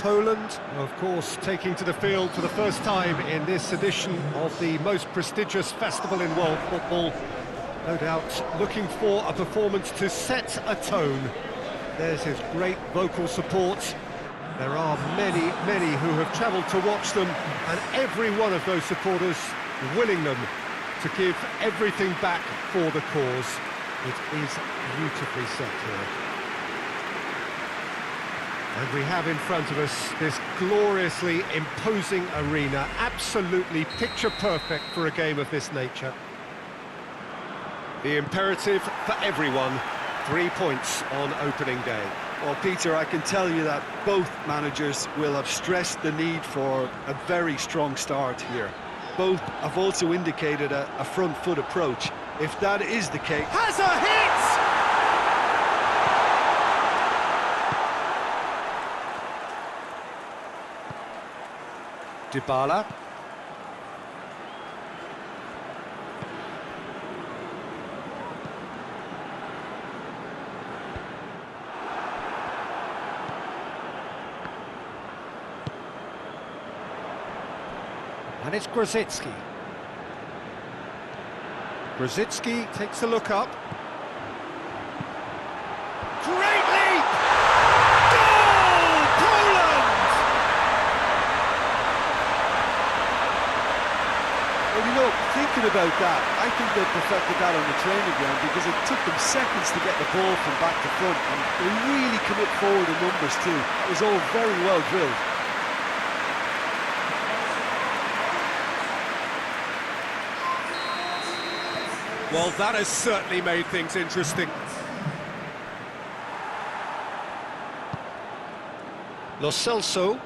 Poland, of course, taking to the field for the first time in this edition of the most prestigious festival in world football. No doubt looking for a performance to set a tone. There's his great vocal support. There are many, many who have travelled to watch them, and every one of those supporters willing them to give everything back for the cause. It is beautifully set here. And we have in front of us this gloriously imposing arena, absolutely picture-perfect for a game of this nature. The imperative for everyone, 3 points on opening day. Well, Peter, I can tell you that both managers will have stressed the need for a very strong start here. Both have also indicated a front foot approach. If that is the case... Has a hit! Dybala. And it's Grosicki. Grosicki takes a look up. Great leap! Goal! Poland! Well, you know, thinking about that, I think they perfected that on the training ground because it took them seconds to get the ball from back to front, and they really commit forward in numbers too. It was all very well drilled. Well, that has certainly made things interesting. Lo Celso.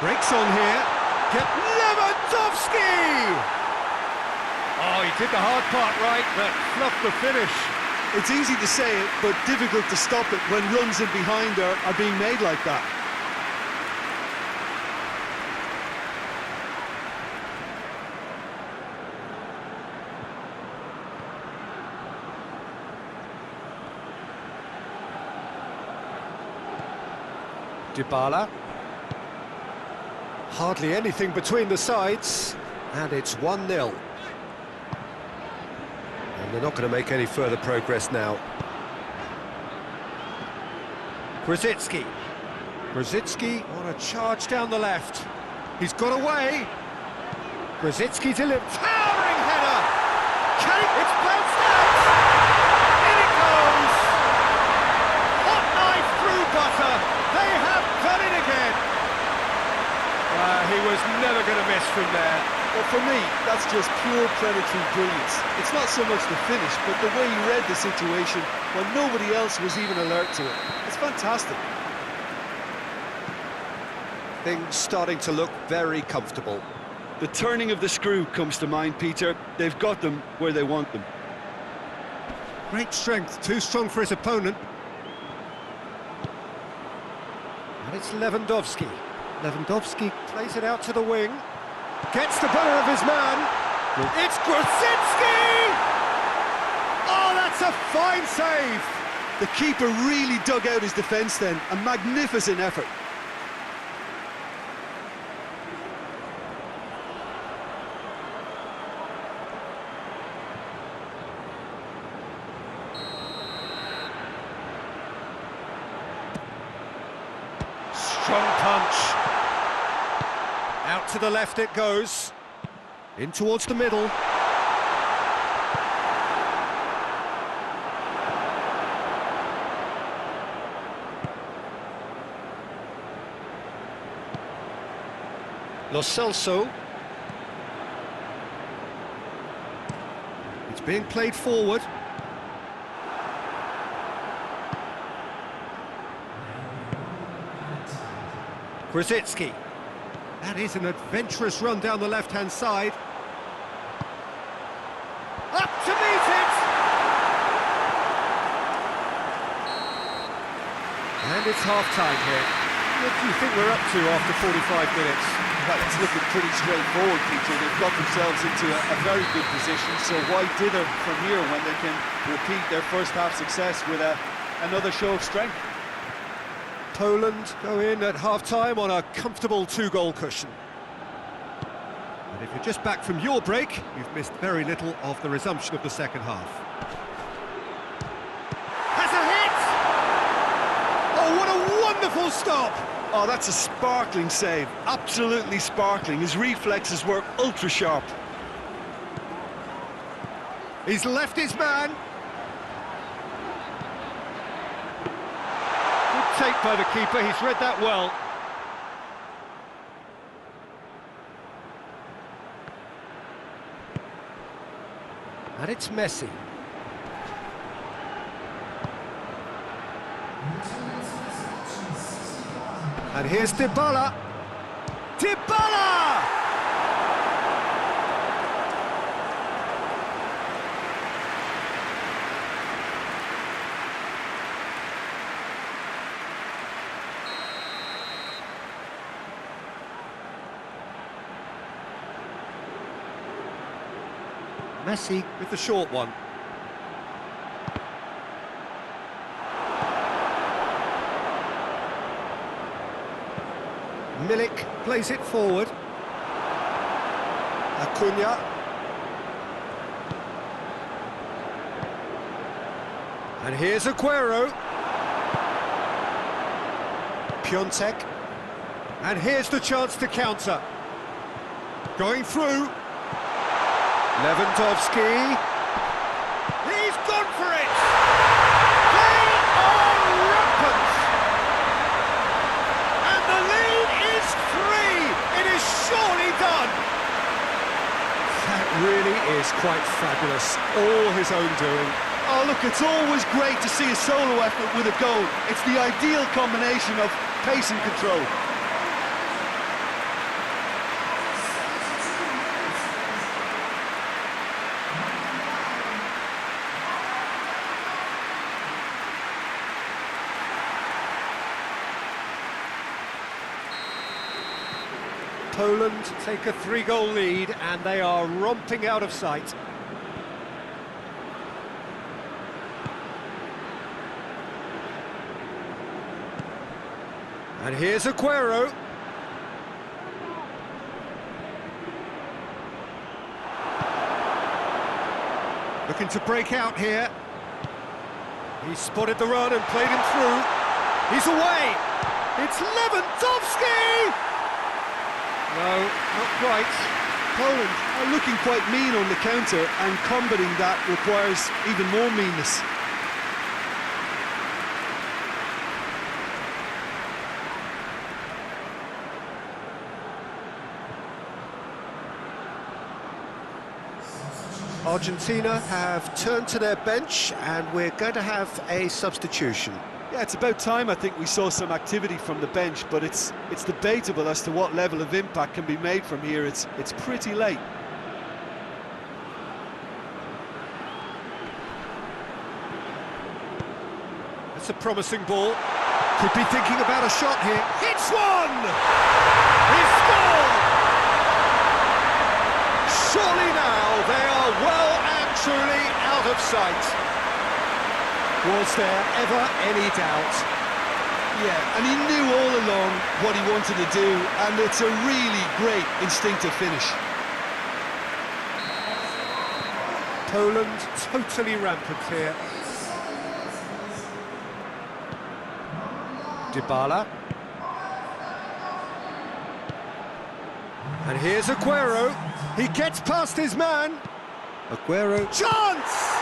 Breaks on here. Get Lewandowski! Oh, he did the hard part right, but fluffed the finish. It's easy to say it, but difficult to stop it when runs in behind are being made like that. Dybala. Hardly anything between the sides, and it's 1-0. And they're not going to make any further progress now. Grosicki. Grosicki on a charge down the left. He's got away. Grosicki delivers. Towering header! It's bounced out! In it goes! Hot knife through butter! They have done it again! He was never going to miss from there. Well, for me, that's just pure predatory brilliance. It's not so much the finish, but the way he read the situation when nobody else was even alert to it. It's fantastic. Things starting to look very comfortable. The turning of the screw comes to mind, Peter. They've got them where they want them. Great strength, too strong for his opponent. And it's Lewandowski. Lewandowski plays it out to the wing. Gets the better of his man. It's Grosicki! Oh, that's a fine save! The keeper really dug out his defence then. A magnificent effort. Strong punch. Out to the left it goes. In towards the middle. Lo Celso. It's being played forward. Grosicki. That is an adventurous run down the left-hand side. Up to meet it! And it's half-time here. What do you think we're up to after 45 minutes? Well, it's looking pretty straightforward, Peter. They've got themselves into a very good position, so why dither from here when they can repeat their first half success with another show of strength? Poland go in at half-time on a comfortable 2-goal cushion. And if you're just back from your break, you've missed very little of the resumption of the second half. Has a hit! Oh, what a wonderful stop! Oh, that's a sparkling save, absolutely sparkling. His reflexes were ultra-sharp. He's left his man. Good take by the keeper, he's read that well. And it's Messi. And here's Dybala. Dybala! Messi with the short one. Milik plays it forward. Acuna. And here's Aguero. Piontek. And here's the chance to counter. Going through. Lewandowski. He's gone for it! They are rampant! And the lead is 3! It is surely done! That really is quite fabulous. All his own doing. Oh, look, it's always great to see a solo effort with a goal. It's the ideal combination of pace and control. Poland take a 3-goal lead and they are romping out of sight. And here's Aguero. Looking to break out here. He spotted the run and played him through. He's away. It's Lewandowski! No, not quite. Poland are looking quite mean on the counter, and combating that requires even more meanness. Argentina have turned to their bench and we're going to have a substitution. Yeah, it's about time I think we saw some activity from the bench, but it's debatable as to what level of impact can be made from here. It's pretty late. It's a promising ball. Could be thinking about a shot here. Hits one! He scored! Surely now they are well and truly out of sight. Was there ever any doubt? Yeah, and he knew all along what he wanted to do, and it's a really great instinctive finish. Poland totally rampant here. Dybala. And here's Aguero. He gets past his man. Aguero. Chance!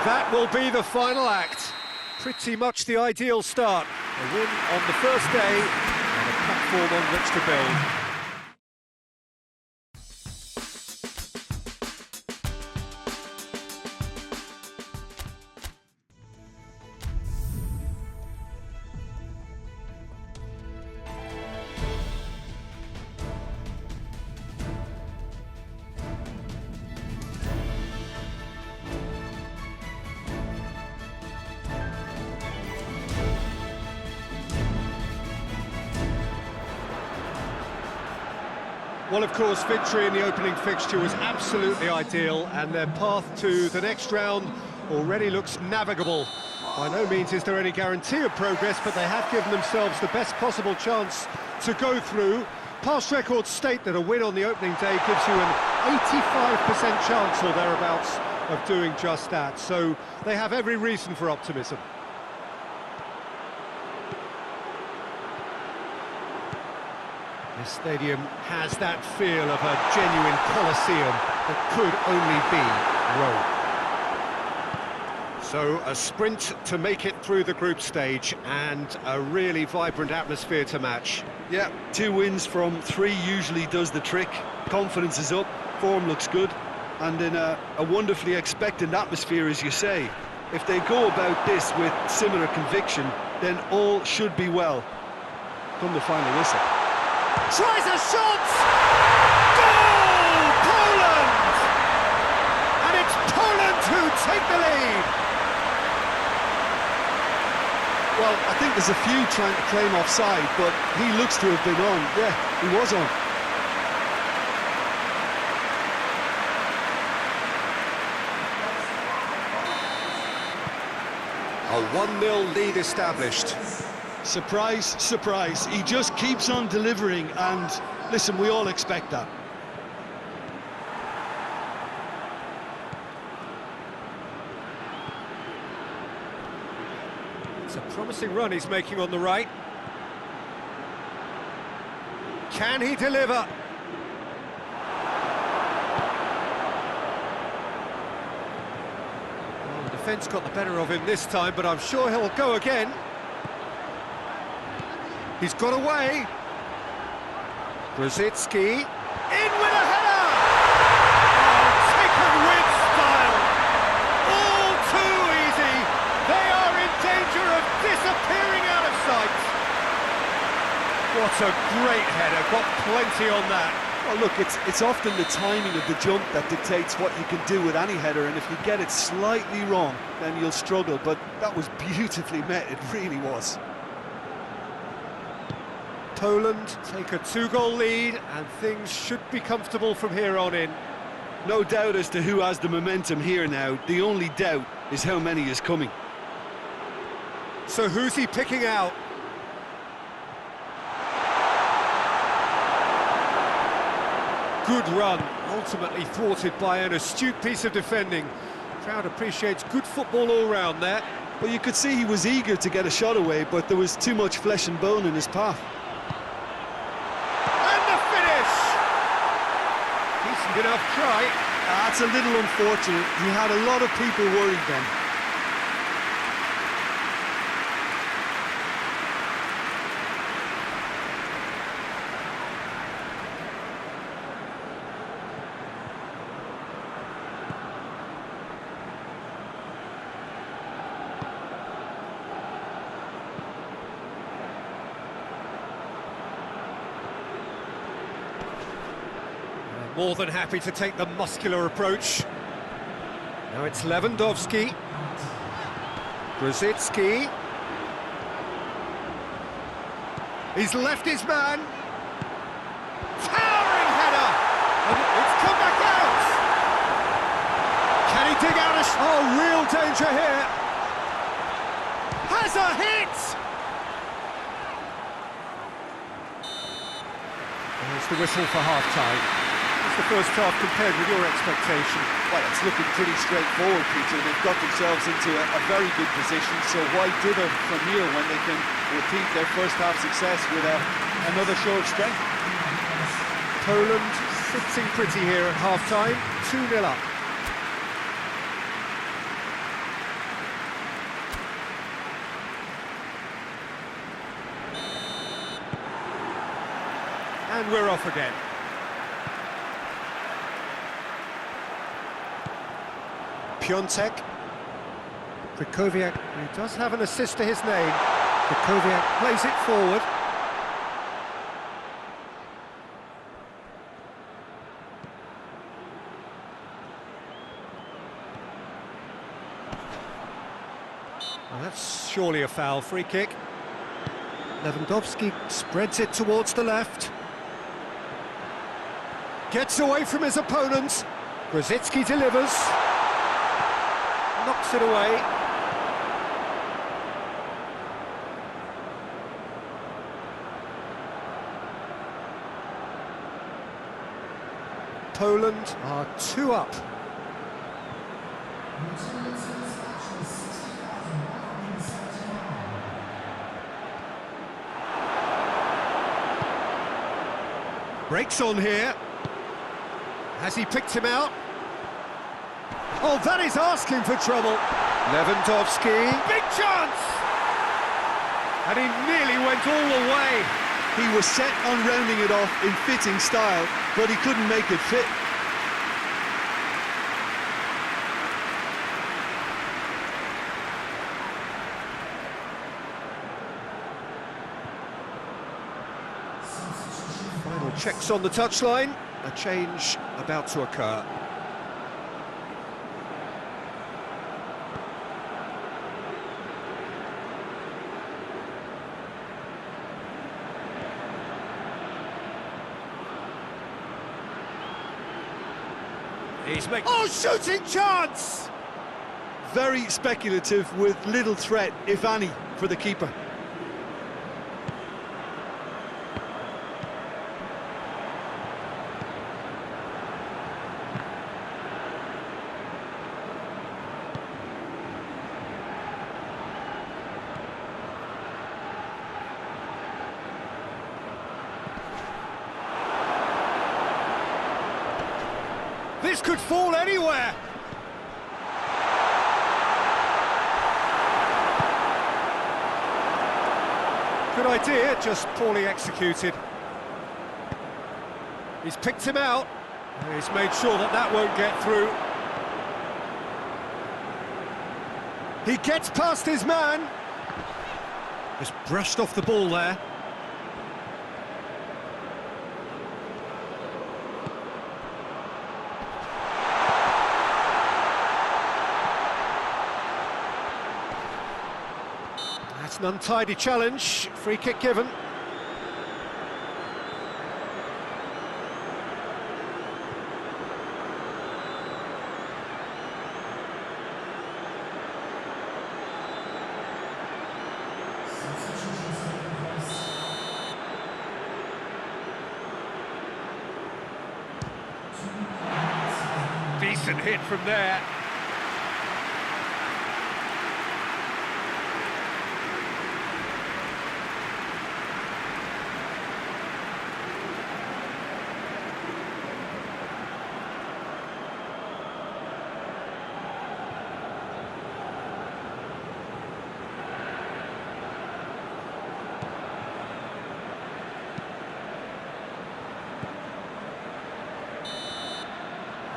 That will be the final act. Pretty much the ideal start. A win on the first day and a platform on which to build. Well, of course, victory in the opening fixture was absolutely ideal, and their path to the next round already looks navigable. By no means is there any guarantee of progress, but they have given themselves the best possible chance to go through. Past records state that a win on the opening day gives you an 85% chance or thereabouts of doing just that, so they have every reason for optimism. This stadium has that feel of a genuine Colosseum that could only be Rome. So a sprint to make it through the group stage and a really vibrant atmosphere to match. Yeah, 2 wins from 3 usually does the trick. Confidence is up, form looks good, and in a wonderfully expectant atmosphere, as you say. If they go about this with similar conviction, then all should be well. Come the final whistle. Tries a shot! Goal! Poland! And it's Poland who take the lead! Well, I think there's a few trying to claim offside, but he looks to have been on. Yeah, he was on. A 1-0 lead established. Surprise, surprise. He just keeps on delivering, and listen, we all expect that. It's a promising run he's making on the right. Can he deliver? Well, the defence got the better of him this time, but I'm sure he'll go again. He's got away. Grosicki in with a header! Oh, taken with style. All too easy. They are in danger of disappearing out of sight. What a great header, got plenty on that. Well, look, it's often the timing of the jump that dictates what you can do with any header, and if you get it slightly wrong, then you'll struggle, but that was beautifully met, it really was. Poland take a 2-goal lead, and things should be comfortable from here on in. No doubt as to who has the momentum here now. The only doubt is how many is coming. So who's he picking out? Good run, ultimately thwarted by an astute piece of defending. Crowd appreciates good football all round there. Well, you could see he was eager to get a shot away, but there was too much flesh and bone in his path. Decent enough try. That's a little unfortunate. He had a lot of people worried then. More than happy to take the muscular approach. Now it's Lewandowski. Grosicki. He's left his man. Towering header! And it's come back out! Can he dig out a... Oh, real danger here! Has a hit! There's the whistle for half-time. The first half compared with your expectation? Well, it's looking pretty straightforward, Peter. They've got themselves into a very good position, so why dither from here when they can repeat their first half success with another show of strength? Poland sitting pretty here at half-time, 2-0 up. And we're off again. Piontek. Krychowiak, he does have an assist to his name. Krychowiak plays it forward. Well, that's surely a foul. Free kick. Lewandowski spreads it towards the left. Gets away from his opponent. Grzycki delivers. Knocks it away. Poland are 2 up. Breaks on here. Has he picked him out? Oh, that is asking for trouble. Lewandowski. Big chance! And he nearly went all the way. He was set on rounding it off in fitting style, but he couldn't make it fit. Final checks on the touchline. A change about to occur. He's making... Oh, shooting chance! Very speculative with little threat, if any, for the keeper. This could fall anywhere. Good idea, just poorly executed. He's picked him out. He's made sure that that won't get through. He gets past his man. Just brushed off the ball there. That's an untidy challenge. Free kick given. Decent hit from there.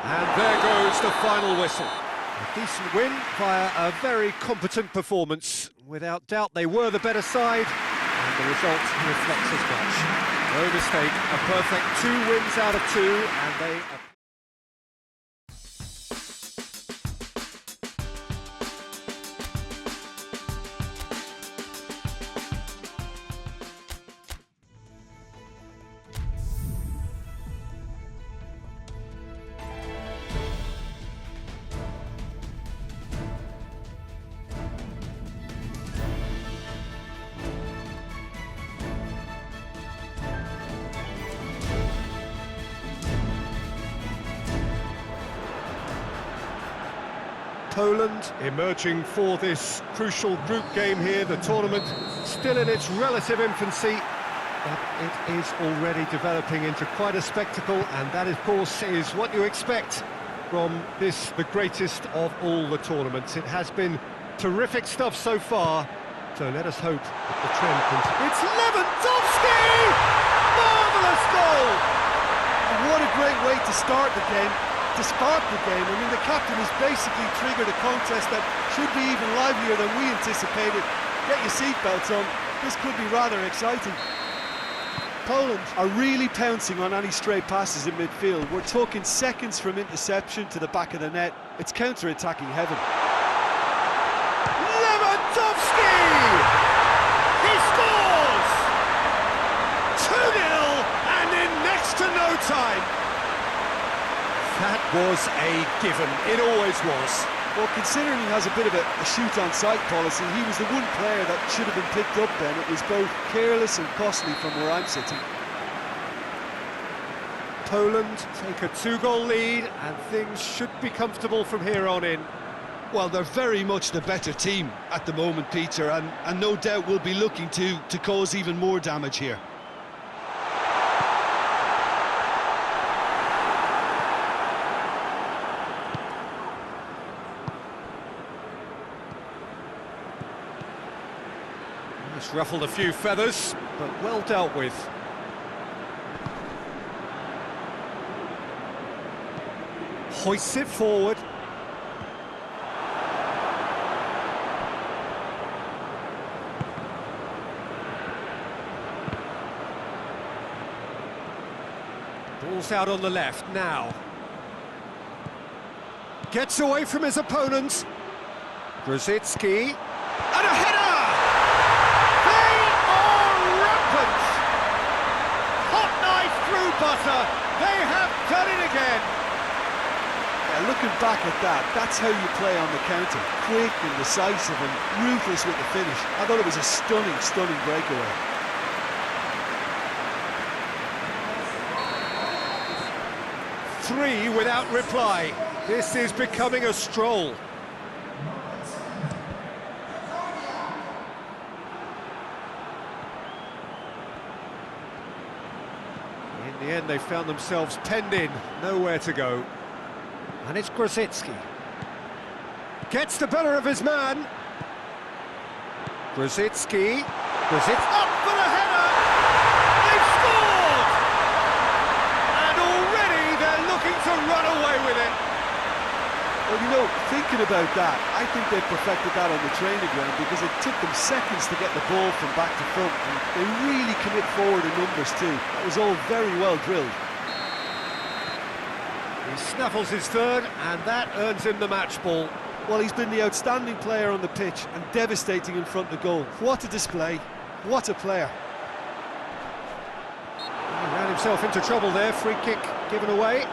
And there goes the final whistle. A decent win via a very competent performance. Without doubt, they were the better side, and the result reflects as much. No mistake, a perfect 2 wins out of 2, and they... Poland emerging for this crucial group game here, the tournament still in its relative infancy, but it is already developing into quite a spectacle, and that of course is what you expect from this, the greatest of all the tournaments. It has been terrific stuff so far, so let us hope that the trend continues. It's Lewandowski! Marvellous goal! And what a great way to start the game. I mean, the captain has basically triggered a contest that should be even livelier than we anticipated. Get your seatbelts on, this could be rather exciting. Poland are really pouncing on any stray passes in midfield. We're talking seconds from interception to the back of the net. It's counter-attacking heaven. Lewandowski! He scores! 2-0, and in next to no time. That was a given. It always was. Well, considering he has a bit of a shoot-on-sight policy, he was the one player that should have been picked up then. It was both careless and costly from where I'm sitting. Poland take a 2-goal lead, and things should be comfortable from here on in. Well, they're very much the better team at the moment, Peter, and no doubt will be looking to cause even more damage here. It's ruffled a few feathers, but well dealt with. Hoists it forward. Ball's out on the left now. Gets away from his opponents. Grosicki. And a header! They are rampant! Hot knife through butter. They have done it again. Yeah, looking back at that, that's how you play on the counter. Quick and decisive and ruthless with the finish. I thought it was a stunning, stunning breakaway. Three without reply. This is becoming a stroll. In the end, they found themselves penned in, nowhere to go. And it's Grosicki. Gets the better of his man. Grosicki. Up for the header! They've scored! And already they're looking to run away with it. Well, you know, thinking about that, I think they perfected that on the training ground because it took them seconds to get the ball from back to front, and they really commit forward in numbers too. That was all very well drilled. He snaffles his third, and that earns him the match ball. Well, he's been the outstanding player on the pitch and devastating in front of goal. What a display, what a player. He ran himself into trouble there, free kick given away.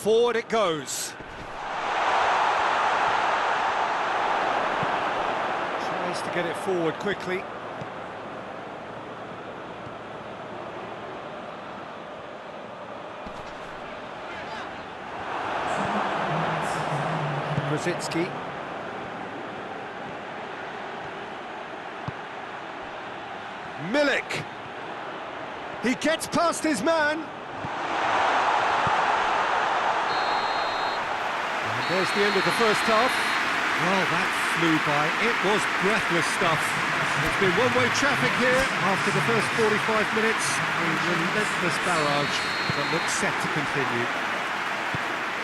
Forward it goes. Tries to get it forward quickly. Grosicki. Milik. He gets past his man. There's the end of the first half. Well, that flew by. It was breathless stuff. There's been one-way traffic here after the first 45 minutes. A relentless barrage that looks set to continue.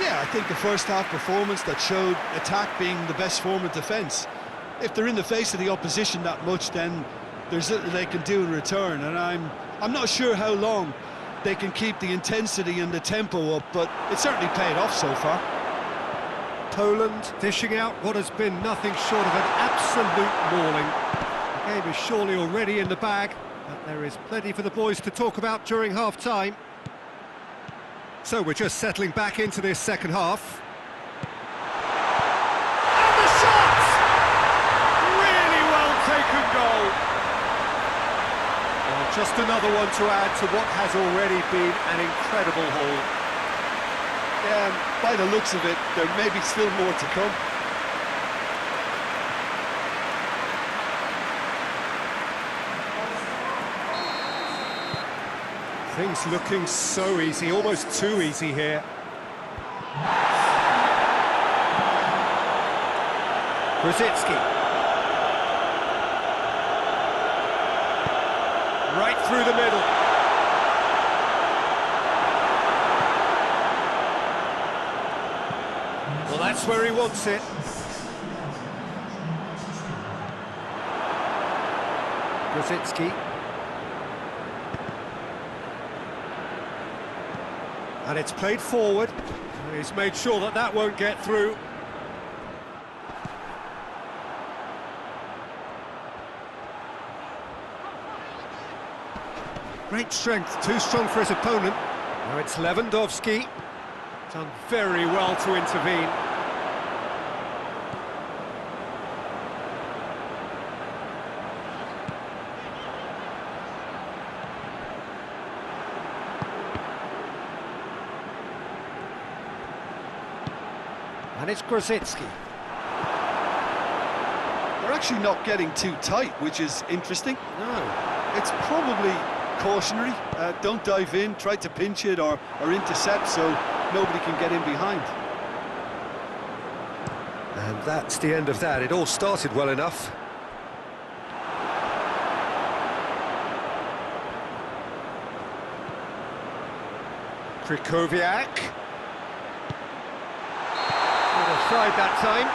Yeah, I think the first half performance that showed attack being the best form of defence. If they're in the face of the opposition that much, then there's little they can do in return, and I'm not sure how long they can keep the intensity and the tempo up, but it certainly paid off so far. Poland dishing out what has been nothing short of an absolute mauling. The game is surely already in the bag, but there is plenty for the boys to talk about during half-time. So we're just settling back into this second half. And the shot! Really well taken goal. Well, just another one to add to what has already been an incredible haul. Yeah, by the looks of it, there may be still more to come. Things looking so easy, almost too easy here. Grosicki. Right through the middle. Well, that's where he wants it. Rosicki. And it's played forward. He's made sure that that won't get through. Great strength, too strong for his opponent. Now it's Lewandowski. Done very well to intervene. And it's Grosicki. They're actually not getting too tight, which is interesting. No. It's probably cautionary. Don't dive in, try to pinch it or intercept so nobody can get in behind. And that's the end of that. It all started well enough. Krychowiak. Tried that time.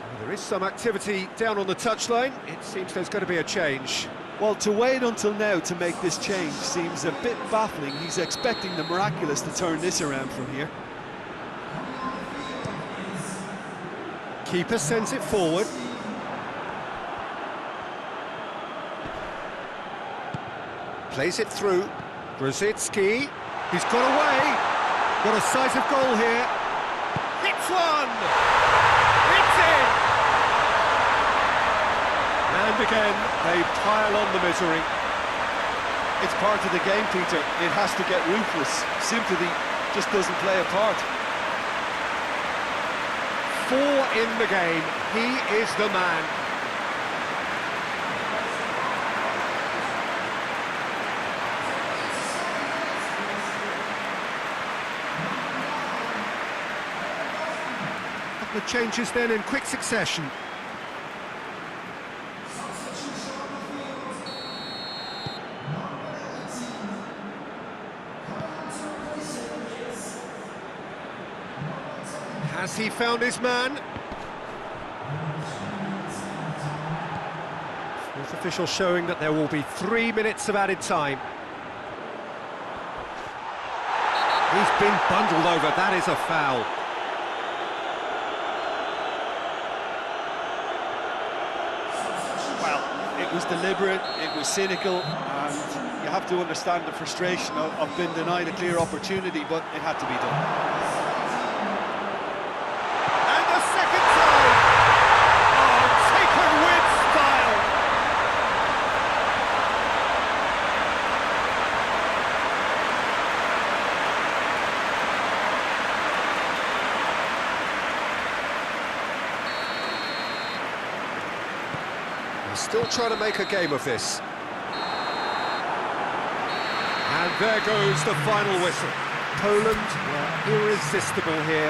Well, there is some activity down on the touchline. It seems there's going to be a change. Well, to wait until now to make this change seems a bit baffling. He's expecting the miraculous to turn this around from here. Keeper sends it forward. Plays it through. Grosicki. He's got away. Got a sight of goal here. Hits one! It's in! And again, they pile on the misery. It's part of the game, Peter. It has to get ruthless. Sympathy just doesn't play a part. 4 in the game. He is the man. The changes then in quick succession. Has he found his man? Fourth official showing that there will be 3 minutes of added time. He's been bundled over, that is a foul. It was deliberate, it was cynical, and you have to understand the frustration of being denied a clear opportunity, but it had to be done. And the second time! Oh, taken with style! Still trying to make a game of this. And there goes the final whistle. Poland were irresistible here.